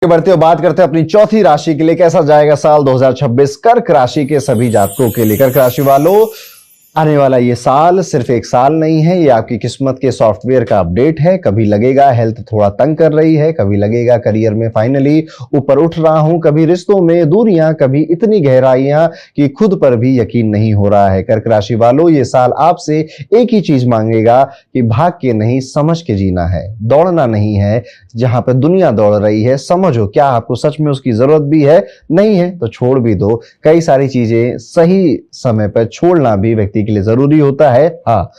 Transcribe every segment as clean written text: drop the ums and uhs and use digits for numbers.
बढ़ते हुए बात करते हैं अपनी चौथी राशि के लिए कैसा जाएगा साल 2026 कर्क राशि के सभी जातकों के लिए। कर्क राशि वालों, आने वाला ये साल सिर्फ एक साल नहीं है, ये आपकी किस्मत के सॉफ्टवेयर का अपडेट है। कभी लगेगा हेल्थ थोड़ा तंग कर रही है, कभी लगेगा करियर में फाइनली ऊपर उठ रहा हूं, कभी रिश्तों में दूरियां, कभी इतनी गहराइयां कि खुद पर भी यकीन नहीं हो रहा है। कर्क राशि वालों, ये साल आपसे एक ही चीज मांगेगा कि भाग के नहीं समझ के जीना है, दौड़ना नहीं है। जहां पर दुनिया दौड़ रही है समझो क्या आपको सच में उसकी जरूरत भी है, नहीं है तो छोड़ भी दो। कई सारी चीजें सही समय पर छोड़ना भी व्यक्ति के लिए जरूरी होता है। हाँ,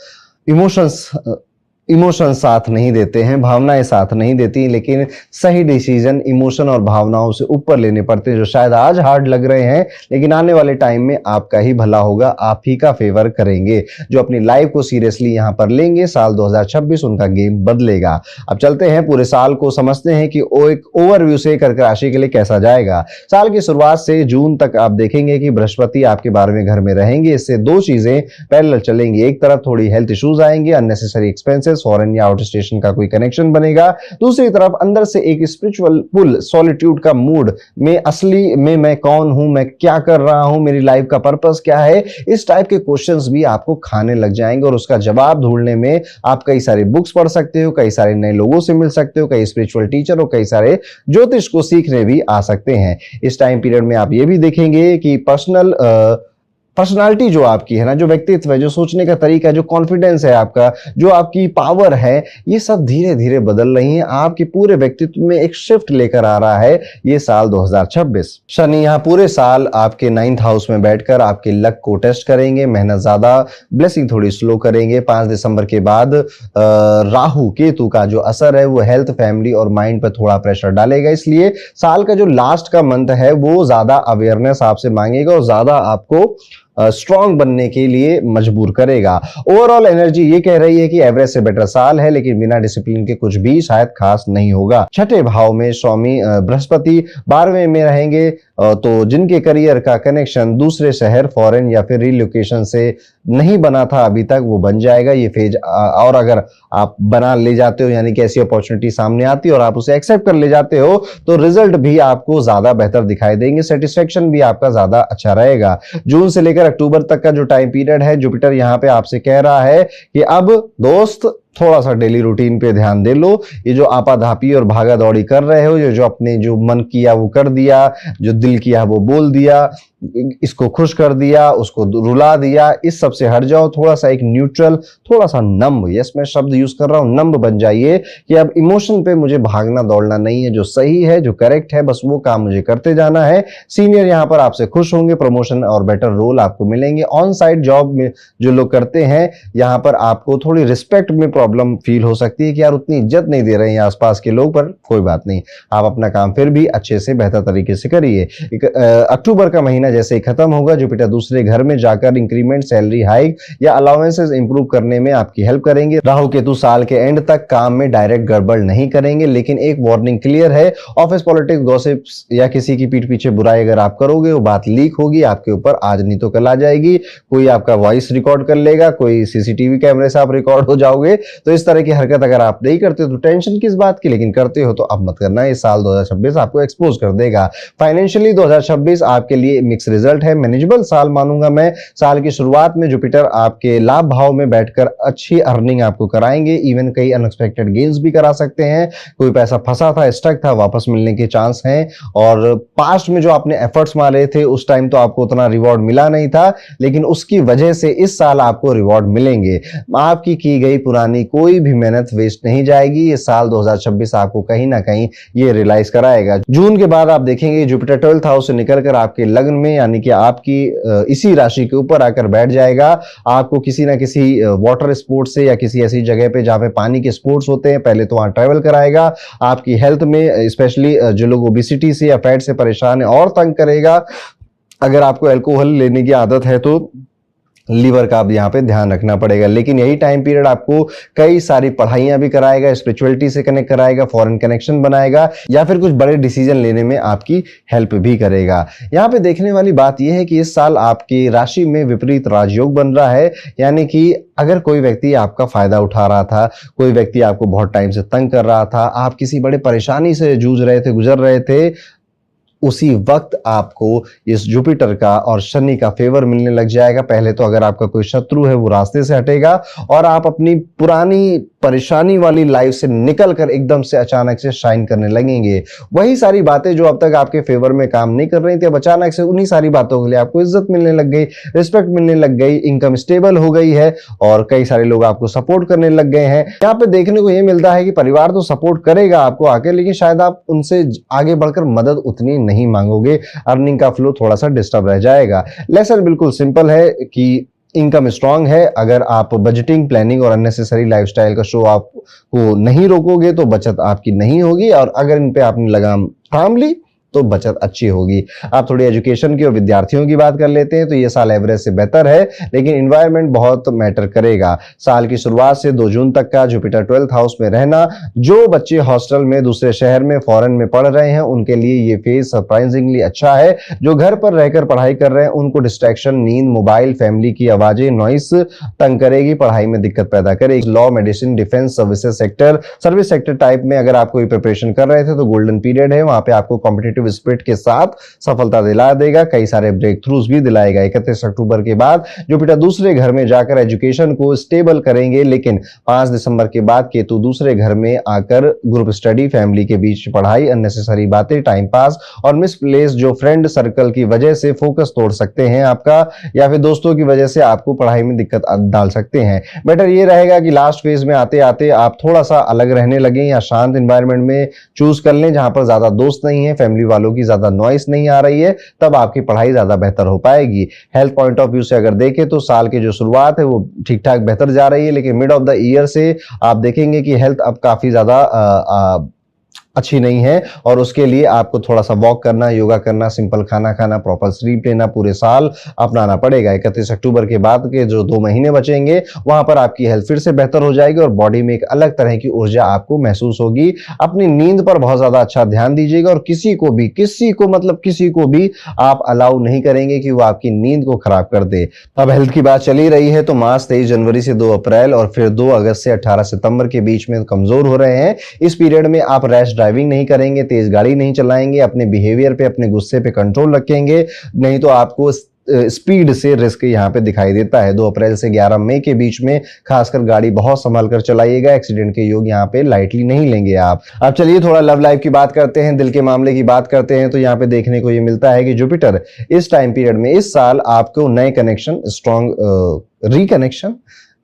इमोशन साथ नहीं देते हैं, भावनाएं साथ नहीं देती, लेकिन सही डिसीजन इमोशन और भावनाओं से ऊपर लेने पड़ते हैं, जो शायद आज हार्ड लग रहे हैं लेकिन आने वाले टाइम में आपका ही भला होगा, आप ही का फेवर करेंगे। जो अपनी लाइफ को सीरियसली यहां पर लेंगे, साल 2026 उनका गेम बदलेगा। अब चलते हैं पूरे साल को समझते हैं कि एक ओवरव्यू से कर्क राशि के लिए कैसा जाएगा। साल की शुरुआत से जून तक आप देखेंगे कि बृहस्पति आपके 12वें घर में रहेंगे। इससे दो चीजें पैरेलल चलेंगी। एक तरफ थोड़ी हेल्थ इश्यूज आएंगे, अननेसेसरी एक्सपेंसेस, फॉरेन या आउट स्टेशन का कोई कनेक्शन बनेगा। दूसरी तरफ अंदर से एक स्पिरिचुअल पुल, सॉलिट्यूड का मूड में, असली में मैं कौन हूं, मैं क्या कर रहा हूं, मेरी लाइफ का पर्पस क्या है, इस टाइप के क्वेश्चंस भी आपको खाने लग जाएंगे और उसका जवाब ढूंढने में आप कई सारी बुक्स पढ़ सकते हो, कई सारे नए लोगों से मिल सकते हो, कई स्पिरिचुअल टीचर और कई सारे ज्योतिष को सीखने भी आ सकते हैं। इस टाइम पीरियड में आप ये भी देखेंगे कि पर्सनालिटी जो आपकी है ना, जो व्यक्तित्व है, जो सोचने का तरीका है, जो कॉन्फिडेंस है आपका, जो आपकी पावर है, ये सब धीरे धीरे बदल रही है। आपके पूरे व्यक्तित्व में एक शिफ्ट लेकर आ रहा है ये साल 2026। शनि यहाँ पूरे साल आपके 9th हाउस में बैठकर आपके लक को टेस्ट करेंगे, मेहनत ज्यादा, ब्लेसिंग थोड़ी स्लो करेंगे। 5 दिसंबर के बाद राहु केतु का जो असर है वो हेल्थ, फैमिली और माइंड पर थोड़ा प्रेशर डालेगा। इसलिए साल का जो लास्ट का मंथ है वो ज्यादा अवेयरनेस आपसे मांगेगा और ज्यादा आपको स्ट्रॉन्ग बनने के लिए मजबूर करेगा। ओवरऑल एनर्जी ये कह रही है कि एवरेज से बेटर साल है, लेकिन बिना डिसिप्लिन के कुछ भी शायद खास नहीं होगा। छठे भाव में स्वामी बृहस्पति 12वें में रहेंगे, तो जिनके करियर का कनेक्शन दूसरे शहर, फॉरेन या फिर रिलोकेशन से नहीं बना था अभी तक, वो बन जाएगा ये फेज। और अगर आप बना ले जाते हो, यानी कि ऐसी अपॉर्चुनिटी सामने आती है और आप उसे एक्सेप्ट कर ले जाते हो, तो रिजल्ट भी आपको ज्यादा बेहतर दिखाई देंगे, सेटिस्फेक्शन भी आपका ज्यादा अच्छा रहेगा। जून से लेकर अक्टूबर तक का जो टाइम पीरियड है, जुपिटर यहां पे आपसे कह रहा है कि अब दोस्त थोड़ा सा डेली रूटीन पे ध्यान दे लो। ये जो आपाधापी और भागा दौड़ी कर रहे हो, ये जो अपने जो मन किया वो कर दिया, जो दिल किया वो बोल दिया, इसको खुश कर दिया, उसको रुला दिया, इस सब से हट जाओ। थोड़ा सा एक न्यूट्रल, थोड़ा सा नम्ब, यस मैं शब्द यूज कर रहा हूं, नम्ब बन जाइए कि अब इमोशन पे मुझे भागना दौड़ना नहीं है, जो सही है जो करेक्ट है बस वो काम मुझे करते जाना है। सीनियर यहां पर आपसे खुश होंगे, प्रमोशन और बेटर रोल आपको मिलेंगे। ऑन साइट जॉब में जो लोग करते हैं, यहां पर आपको थोड़ी रिस्पेक्ट में प्रॉब्लम फील हो सकती है कि यार उतनी इज्जत नहीं दे रहे हैं आसपास के लोग, पर कोई बात नहीं, आप अपना काम फिर भी अच्छे से बेहतर तरीके से करिए। अक्टूबर का महीना जैसे ही खत्म होगा, जुपिटर दूसरे घर में जाकर इंक्रीमेंट, सैलरी हाइक या अलाउंसेस इंप्रूव करने में आपकी हेल्प करेंगे। राहु केतु साल के एंड तक काम में डायरेक्ट गड़बड़ नहीं करेंगे, लेकिन एक वार्निंग क्लियर है, ऑफिस पॉलिटिक्स, गॉसिप्स या किसी की पीठ पीछे बुराई अगर आप करोगे वो बात लीक होगी आपके ऊपर, आज नहीं तो कल आ जाएगी। कोई आपका वॉइस रिकॉर्ड कर लेगा, कोई सीसीटीवी कैमरे से आप रिकॉर्ड हो जाओगे। तो इस तरह की हरकत अगर आप नहीं करते तो टेंशन किस बात की, लेकिन करते हो तो अब मत करना, ये साल 2026 आपको एक्सपोज कर देगा। फाइनेंशियली 2026 आपके लिए मिक्स रिजल्ट है, मैनेजेबल साल मानूंगा मैं। साल की शुरुआत में जुपिटर आपके लाभ भाव में बैठकर अच्छी अर्निंग आपको कराएंगे, इवन कई अनएक्सपेक्टेड गेन्स भी करा सकते हैं। कोई पैसा फंसा था, स्टक था, वापस मिलने के चांस हैं। और पास्ट में जो आपने एफर्ट्स मारे थे उस टाइम तो आपको उतना रिवॉर्ड मिला नहीं था, लेकिन उसकी वजह से इस साल आपको रिवॉर्ड मिलेंगे। आपकी की गई पुरानी कोई भी मेहनत वेस्ट नहीं जाएगी। ये साल 2026 आपको कहीं ना कहीं ये रियलाइज कराएगा। जून के बाद आप देखेंगे जुपिटर 12th हाउस से निकलकर आपके लग्न में, यानी कि आपकी इसी राशि के ऊपर आकर बैठ जाएगा। आपको किसी ना किसी वाटर स्पोर्ट्स से या किसी ऐसी जगह पे जहां पे पानी के स्पोर्ट्स होते हैं, पहले तो वहां ट्रैवल कराएगा। आपकी हेल्थ में स्पेशली जो लोग ओबेसिटी से या फैट से परेशान है और तंग करेगा। अगर आपको अल्कोहल लेने की आदत है तो लीवर का अब यहाँ पे ध्यान रखना पड़ेगा। लेकिन यही टाइम पीरियड आपको कई सारी पढ़ाइयां भी कराएगा, स्पिरिचुअलिटी से कनेक्ट कराएगा, फॉरेन कनेक्शन बनाएगा, या फिर कुछ बड़े डिसीजन लेने में आपकी हेल्प भी करेगा। यहाँ पे देखने वाली बात यह है कि इस साल आपकी राशि में विपरीत राजयोग बन रहा है, यानी कि अगर कोई व्यक्ति आपका फायदा उठा रहा था, कोई व्यक्ति आपको बहुत टाइम से तंग कर रहा था, आप किसी बड़े परेशानी से जूझ रहे थे, गुजर रहे थे, उसी वक्त आपको इस जुपिटर का और शनि का फेवर मिलने लग जाएगा। पहले तो अगर आपका कोई शत्रु है वो रास्ते से हटेगा और आप अपनी पुरानी परेशानी वाली लाइफ से निकलकर एकदम से अचानक से शाइन करने लगेंगे। वही सारी बातें जो अब तक आपके फेवर में काम नहीं कर रही थी, अब अचानक से उन्हीं सारी बातों के लिए आपको इज्जत मिलने लग गई, रिस्पेक्ट मिलने लग गई, इनकम स्टेबल हो गई है और कई सारे लोग आपको सपोर्ट करने लग गए हैं। यहाँ पे देखने को यह मिलता है कि परिवार तो सपोर्ट करेगा आपको आके, लेकिन शायद आप उनसे आगे बढ़कर मदद उतनी नहीं मांगोगे। अर्निंग का फ्लो थोड़ा सा डिस्टर्ब रह जाएगा। लेसन बिल्कुल सिंपल है कि इनकम स्ट्रांग है। अगर आप बजटिंग, प्लानिंग और अननेसेसरी लाइफस्टाइल का शो आपको नहीं रोकोगे तो बचत आपकी नहीं होगी, और अगर इन पे आपने लगाम थाम ली तो बचत अच्छी होगी। आप थोड़ी एजुकेशन की और विद्यार्थियों की बात कर लेते हैं तो ये साल एवरेज से बेहतर है, लेकिन एनवायरनमेंट बहुत मैटर करेगा। साल की शुरुआत से 2 जून तक का जुपिटर 12th हाउस में रहना, जो बच्चे हॉस्टल में, दूसरे शहर में, फॉरेन में पढ़ रहे हैं उनके लिए ये फेज सरप्राइजिंगली अच्छा है। जो घर पर रहकर पढ़ाई कर रहे हैं उनको डिस्ट्रैक्शन, नींद, मोबाइल, फैमिली की आवाजें, नॉइस तंग करेगी, पढ़ाई में दिक्कत पैदा करेगी। Law, medicine, defence, services sector, service sector type में अगर आप कोई प्रिपरेशन कर रहे थे तो गोल्डन पीरियड है, वहां पे आपको कॉम्पिटिटिव स्पिरिट के साथ सफलता दिला देगा, कई सारे ब्रेक थ्रूज भी दिलाएगा। 31 अक्टूबर के बाद जुपिटर दूसरे घर में जाकर एजुकेशन को स्टेबल करेंगे, लेकिन 5 दिसंबर के बाद केतु दूसरे घर में आकर ग्रुप स्टडी, फैमिली के बीच पढ़ाई, अननेसेसरी बातें, टाइम पास और मिसप्लेस जो फ्रेंड सर्कल की वजह से फोकस तोड़ सकते हैं आपका, या फिर दोस्तों की वजह से आपको पढ़ाई में दिक्कत डाल सकते हैं। बेटर ये रहेगा कि लास्ट फेज में आते आते आप थोड़ा सा अलग रहने लगे या शांत एनवायरनमेंट में चूज कर लें जहां पर ज्यादा दोस्त नहीं है, फैमिली वालों की ज्यादा नॉइस नहीं आ रही है, तब आपकी पढ़ाई ज्यादा बेहतर हो पाएगी। हेल्थ पॉइंट ऑफ व्यू से अगर देखें तो साल की जो शुरुआत है वो ठीक ठाक बेहतर जा रही है, लेकिन मिड ऑफ द ईयर से आप देखेंगे कि हेल्थ अब काफी ज्यादा अच्छी नहीं है, और उसके लिए आपको थोड़ा सा वॉक करना, योगा करना, सिंपल खाना खाना, प्रॉपर स्लीप लेना पूरे साल अपनाना पड़ेगा। 31 अक्टूबर के बाद के जो 2 महीने बचेंगे वहां पर आपकी हेल्थ फिर से बेहतर हो जाएगी और बॉडी में एक अलग तरह की ऊर्जा आपको महसूस होगी। अपनी नींद पर बहुत ज्यादा अच्छा ध्यान दीजिएगा और किसी को भी आप अलाउ नहीं करेंगे कि वो आपकी नींद को खराब कर दे। अब हेल्थ की बात चली रही है तो मार्च 23 जनवरी से 2 अप्रैल और फिर 2 अगस्त से 18 सितंबर के बीच में कमजोर हो रहे हैं। इस पीरियड में आप रैश ड्राइविंग नहीं करेंगे, तेज गाड़ी नहीं चलाएंगे, अपने बिहेवियर पे, अपने गुस्से पे कंट्रोल रखेंगे, नहीं तो आपको स्पीड से रिस्क यहाँ पे दिखाई देता है। 2 अप्रैल से 11 मई के बीच में खासकर गाड़ी बहुत संभाल कर चलाइएगा, एक्सीडेंट के योग यहाँ पे लाइटली नहीं लेंगे आप। अब चलिए थोड़ा लव लाइफ की बात करते हैं, दिल के मामले की बात करते हैं, तो यहाँ पे देखने को ये मिलता है कि जुपिटर इस टाइम पीरियड में इस साल आपको नए कनेक्शन, स्ट्रॉन्ग रिकनेक्शन,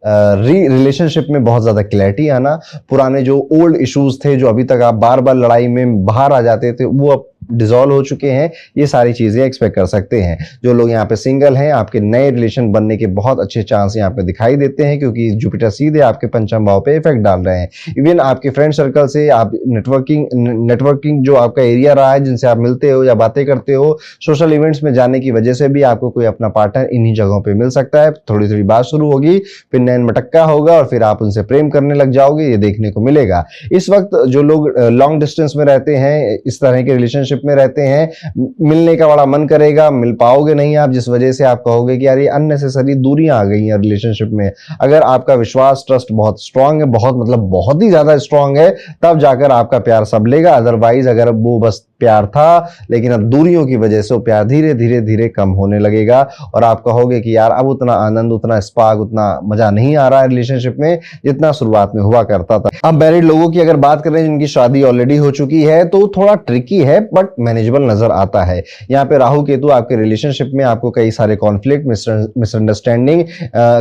रिलेशनशिप में बहुत ज्यादा क्लैरिटी आना, पुराने जो ओल्ड इश्यूज थे जो अभी तक आप बार बार लड़ाई में बाहर आ जाते थे वो अब डिसॉल्व हो चुके हैं, ये सारी चीजें एक्सपेक्ट कर सकते हैं। जो लोग यहाँ पे सिंगल हैं, आपके नए रिलेशन बनने के बहुत अच्छे चांस यहाँ पे दिखाई देते हैं, क्योंकि जुपिटर सीधे आपके पंचम भाव पे इफेक्ट डाल रहे हैं। इवन आपके फ्रेंड सर्कल से आप नेटवर्किंग जो आपका एरिया रहा है, जिनसे आप मिलते हो या बातें करते हो, सोशल इवेंट्स में जाने की वजह से भी आपको कोई अपना पार्टनर इन्हीं जगहों पे मिल सकता है। थोड़ी थोड़ी बात शुरू होगी, फिर नैन मटक्का होगा और फिर आप उनसे प्रेम करने लग जाओगे, ये देखने को मिलेगा। इस वक्त जो लोग लॉन्ग डिस्टेंस में रहते हैं, इस तरह के रिलेशनशिप में रहते हैं, मिलने का बड़ा मन करेगा, मिल पाओगे नहीं आप, जिस वजह से आप कहोगे कि यार ये अननेसेसरी दूरियां आ गई हैं रिलेशनशिप में। अगर आपका विश्वास, ट्रस्ट बहुत स्ट्रांग है, बहुत ही ज्यादा स्ट्रांग है, तब जाकर आपका प्यार सबलेगा। अदरवाइज अगर वो बस प्यार था लेकिन अब दूरियों की वजह से वो प्यार धीरे धीरे धीरे कम होने लगेगा और आप कहोगे कि यार अब उतना आनंद, उतना स्पार्क, उतना मजा नहीं आ रहा है रिलेशनशिप में जितना शुरुआत में हुआ करता था। अब मैरिड लोगों की अगर बात करें जिनकी शादी ऑलरेडी हो चुकी है तो थोड़ा ट्रिकी है बट मैनेजेबल नजर आता है। यहाँ पे राहु केतु आपके रिलेशनशिप में आपको कई सारे कॉन्फ्लिक्ट, मिसअंडरस्टैंडिंग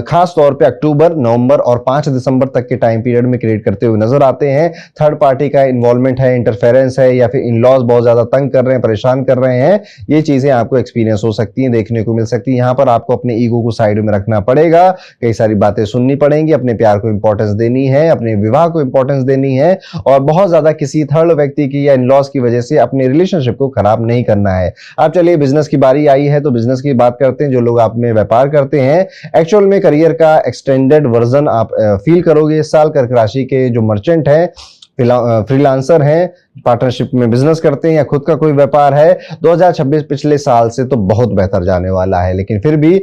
खास तौर पे अक्टूबर, नवंबर और 5 दिसंबर तक के टाइम पीरियड में क्रिएट करते हुए नजर आते हैं। थर्ड पार्टी का इन्वॉल्वमेंट है, इंटरफेरेंस है, या फिर इन लॉज बहुत ज्यादा तंग कर रहे हैं, परेशान कर रहे हैं, ये चीजें आपको एक्सपीरियंस हो सकती हैं, देखने को मिल सकती है। यहाँ पर आपको अपने ईगो को साइड में रखना पड़ेगा, कई सारी बातें सुननी पड़ेंगी, अपने प्यार को इंपॉर्टेंस देनी है, अपने विवाह को इंपॉर्टेंस देनी है, और बहुत ज्यादा किसी थर्ड व्यक्ति की या इन-लॉज की वजह से अपने रिलेशनशिप को खराब नहीं करना है। अब चलिए बिजनेस की बारी आई है, तो बिजनेस की बात करते हैं। जो लोग आप में व्यापार करते हैं, एक्चुअल में करियर का एक्सटेंडेड वर्जन आप फील करोगे इस साल। कर्क राशि के जो मर्चेंट हैं, फ्रीलांसर हैं, पार्टनरशिप में बिजनेस करते हैं या खुद का कोई व्यापार है, 2026 पिछले साल से तो बहुत बेहतर जाने वाला है। लेकिन फिर भी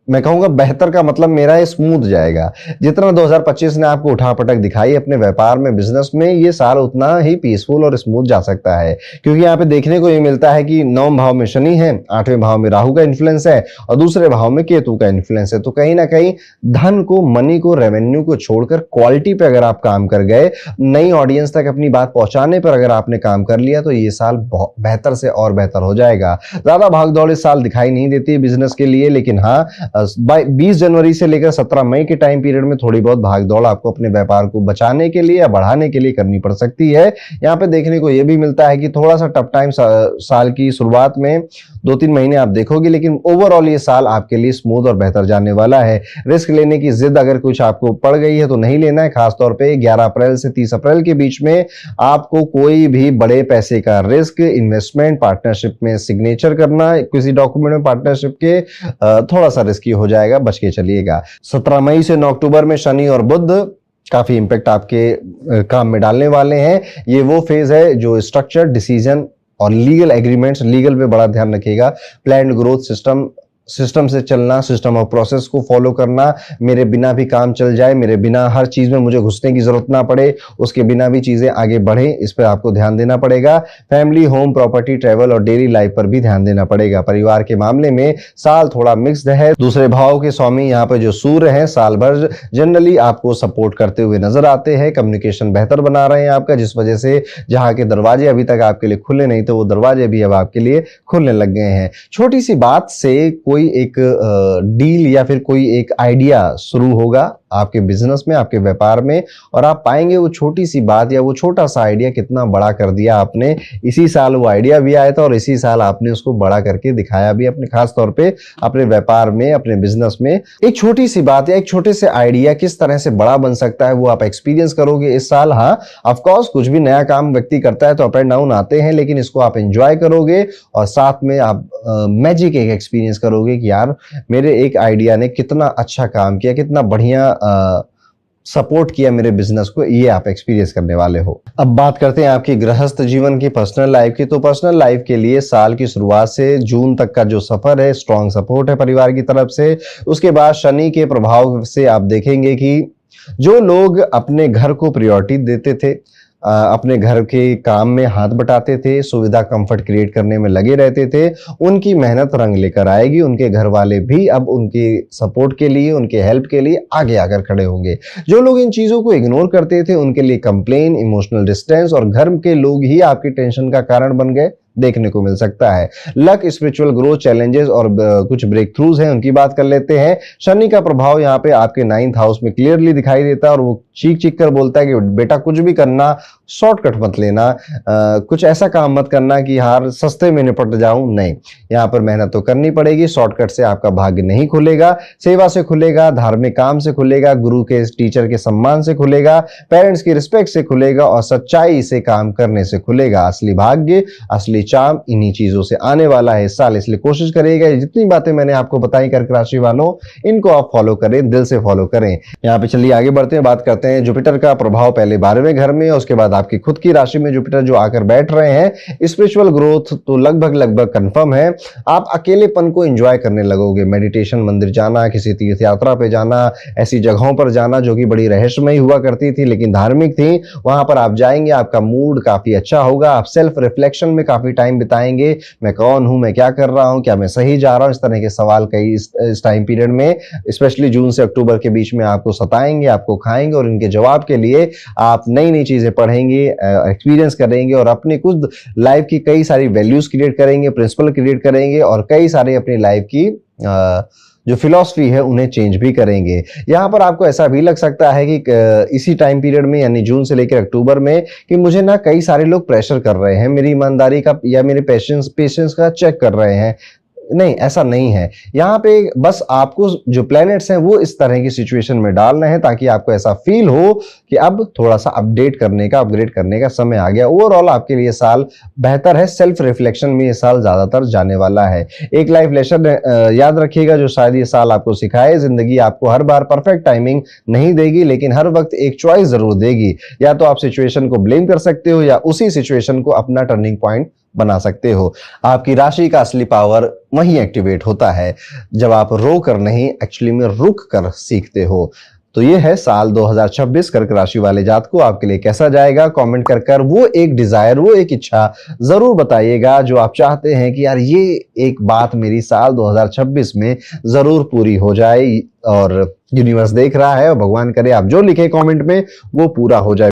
मैं कहूंगा बेहतर का मतलब मेरा है स्मूथ जाएगा। जितना 2025 ने आपको उठापटक दिखाई अपने व्यापार में, बिजनेस में, ये साल उतना ही पीसफुल और स्मूथ जा सकता है। क्योंकि यहाँ पे देखने को ये मिलता है कि 9वें भाव में शनि है, 8वें भाव में राहु का इन्फ्लुएंस है और दूसरे भाव में केतु का इन्फ्लुएंस है। तो कहीं ना कहीं धन को, मनी को, रेवेन्यू को छोड़कर क्वालिटी पे अगर आप काम कर गए, नई ऑडियंस तक अपनी बात पहुंचाने पर अगर आपने काम कर लिया, तो ये साल बहुत बेहतर से और बेहतर हो जाएगा। ज्यादा भागदौड़ इस साल दिखाई नहीं देती है बिजनेस के लिए, लेकिन हाँ 20 जनवरी से लेकर 17 मई के टाइम पीरियड में थोड़ी बहुत भागदौड़ आपको अपने व्यापार को बचाने के लिए या बढ़ाने के लिए करनी पड़ सकती है। यहाँ पे देखने को यह भी मिलता है कि थोड़ा सा टफ टाइम साल की शुरुआत में 2-3 महीने आप देखोगे, लेकिन ओवरऑल ये साल आपके लिए स्मूथ और बेहतर जाने वाला है। रिस्क लेने की जिद अगर कुछ आपको पड़ गई है तो नहीं लेना है। खासतौर पे 11 अप्रैल से 30 अप्रैल के बीच में आपको कोई भी बड़े पैसे का रिस्क, इन्वेस्टमेंट, पार्टनरशिप में सिग्नेचर करना, किसी डॉक्यूमेंट में पार्टनरशिप के थोड़ा सा रिस्की हो जाएगा, बच के चलिएगा। 17 मई से 9 अक्टूबर में शनि और बुध काफी इंपैक्ट आपके काम में डालने वाले हैं। ये वो फेज है जो स्ट्रक्चर, डिसीजन और लीगल एग्रीमेंट्स, लीगल पे बड़ा ध्यान रखिएगा। प्लान्ड ग्रोथ सिस्टम से चलना, सिस्टम ऑफ प्रोसेस को फॉलो करना, मेरे बिना भी काम चल जाए, मेरे बिना हर चीज में मुझे घुसने की जरूरत ना पड़े, उसके बिना भी चीजें आगे बढ़े, इस पर आपको ध्यान देना पड़ेगा। फैमिली, होम, प्रॉपर्टी, ट्रैवल और डेली लाइफ पर भी ध्यान देना पड़ेगा। परिवार के मामले में साल थोड़ा मिक्स्ड है। दूसरे भाव के स्वामी यहाँ पे जो सूर्य हैं, साल भर जनरली आपको सपोर्ट करते हुए नजर आते हैं। कम्युनिकेशन बेहतर बना रहे हैं आपका, जिस वजह से जहां के दरवाजे अभी तक आपके लिए खुले नहीं थे, वो दरवाजे भी अब आपके लिए खुलने लग गए हैं। छोटी सी बात से कोई एक डील या फिर कोई एक आइडिया शुरू होगा आपके बिजनेस में, आपके व्यापार में, और आप पाएंगे वो छोटी सी बात या वो छोटा सा आइडिया कितना बड़ा कर दिया आपने। इसी साल वो आइडिया भी आया था और इसी साल आपने उसको बड़ा करके दिखाया भी अपने, खास तौर पे अपने व्यापार में, अपने बिजनेस में। एक छोटी सी बात या एक छोटे से आइडिया किस तरह से बड़ा बन सकता है, वो आप एक्सपीरियंस करोगे इस साल। हाँ, ऑफकोर्स कुछ भी नया काम व्यक्ति करता है तो अप एंड डाउन आते हैं, लेकिन इसको आप एंजॉय करोगे और साथ में आप मैजिक एक एक्सपीरियंस करोगे कि यार मेरे एक आइडिया ने कितना अच्छा काम किया, कितना बढ़िया सपोर्ट किया मेरे बिजनेस को, ये आप एक्सपीरियंस करने वाले हो। अब बात करते हैं आपकी गृहस्थ जीवन की, पर्सनल लाइफ की। तो पर्सनल लाइफ के लिए साल की शुरुआत से जून तक का जो सफर है, स्ट्रॉन्ग सपोर्ट है परिवार की तरफ से। उसके बाद शनि के प्रभाव से आप देखेंगे कि जो लोग अपने घर को प्रायोरिटी देते थे, अपने घर के काम में हाथ बटाते थे, सुविधा कंफर्ट क्रिएट करने में लगे रहते थे, उनकी मेहनत रंग लेकर आएगी। उनके घर वाले भी अब उनके सपोर्ट के लिए, उनके हेल्प के लिए आगे आकर खड़े होंगे। जो लोग इन चीजों को इग्नोर करते थे, उनके लिए कंप्लेन, इमोशनल डिस्टेंस और घर के लोग ही आपकी टेंशन का कारण बन गए, देखने को मिल सकता है। लक, स्पिरिचुअल ग्रोथ, चैलेंजेस और कुछ ब्रेक थ्रूज हैं, उनकी बात कर लेते हैं। शनि का प्रभाव यहाँ पे आपके 9th हाउस में क्लियरली दिखाई देता है और वो चीख चीख कर बोलता है कि बेटा कुछ भी करना, शॉर्टकट मत लेना, कुछ ऐसा काम मत करना कि यार सस्ते में निपट जाऊं, नहीं, यहाँ पर मेहनत तो करनी पड़ेगी। शॉर्टकट से आपका भाग्य नहीं खुलेगा, सेवा से खुलेगा, धार्मिक काम से खुलेगा, गुरु के, टीचर के सम्मान से खुलेगा, पेरेंट्स की रिस्पेक्ट से खुलेगा और सच्चाई से काम करने से खुलेगा। असली भाग्य, असली चार्म इन्हीं चीजों से आने वाला है इस साल, इसलिए कोशिश करिएगा जितनी बातें मैंने आपको बताई कर्क राशि वालों, इनको आप फॉलो करें, दिल से फॉलो करें। यहाँ पे चलिए आगे बढ़ते हैं, बात करते हैं जुपिटर का प्रभाव पहले 12वें घर में, उसके बाद आपकी खुद की राशि में जुपिटर जो आकर बैठ रहे हैं। स्पिरिचुअल ग्रोथ तो लगभग कंफर्म है। आप अकेलेपन को एंजॉय करने लगोगे। मेडिटेशन, मंदिर जाना, किसी तीर्थ यात्रा पे जाना, ऐसी जगहों पर जाना जो कि बड़ी रहस्यमयी हुआ करती थी लेकिन धार्मिक थी, वहां पर आप जाएंगे, आपका मूड काफी अच्छा होगा। आप सेल्फ रिफ्लेक्शन में काफी टाइम बिताएंगे। मैं कौन हूं, मैं क्या कर रहा हूं, क्या मैं सही जा रहा हूं, इस तरह के सवाल कई इस टाइम पीरियड में, स्पेशली जून से अक्टूबर के बीच में आपको सताएंगे, आपको खाएंगे और इनके जवाब के लिए आप नई नई चीजें पढ़ेंगे, एक्सपीरियंस करेंगे और अपनी खुद लाइफ की कई सारी वैल्यूज क्रिएट करेंगे, प्रिंसिपल क्रिएट करेंगे और कई सारे अपनी लाइफ की जो फिलॉसफी है उन्हें चेंज भी करेंगे। यहाँ पर आपको ऐसा भी लग सकता है कि इसी टाइम पीरियड में यानी जून से लेकर अक्टूबर में कि मुझे ना कई सारे लोग प्रेशर कर रहे हैं, मेरी ईमानदारी का या मेरे पेशेंस का चेक कर रहे हैं। नहीं, ऐसा नहीं है। यहाँ पे बस आपको जो प्लैनेट्स हैं वो इस तरह की सिचुएशन में डाल रहे हैं ताकि आपको ऐसा फील हो कि अब थोड़ा सा अपडेट करने का, अपग्रेड करने का समय आ गया। ओवरऑल आपके लिए साल बेहतर है। सेल्फ रिफ्लेक्शन में ये साल ज्यादातर जाने वाला है। एक लाइफ लेसन याद रखिएगा जो शायद ये साल आपको सिखाए, जिंदगी आपको हर बार परफेक्ट टाइमिंग नहीं देगी, लेकिन हर वक्त एक चॉइस जरूर देगी। या तो आप सिचुएशन को ब्लेम कर सकते हो या उसी सिचुएशन को अपना टर्निंग पॉइंट बना सकते हो। आपकी राशि का असली पावर वहीं एक्टिवेट होता है जब आप रो कर नहीं, एक्चुअली में रुक कर सीखते हो। तो ये है साल 2026 कर्क राशि वाले जातकों, आपके लिए कैसा जाएगा? कमेंट कर कर वो एक डिजायर, वो एक इच्छा जरूर बताइएगा जो आप चाहते हैं कि यार ये एक बात मेरी साल 2026 में जरूर पूरी हो जाए। और यूनिवर्स देख रहा है और भगवान करे आप जो लिखे कमेंट में वो पूरा हो जाए।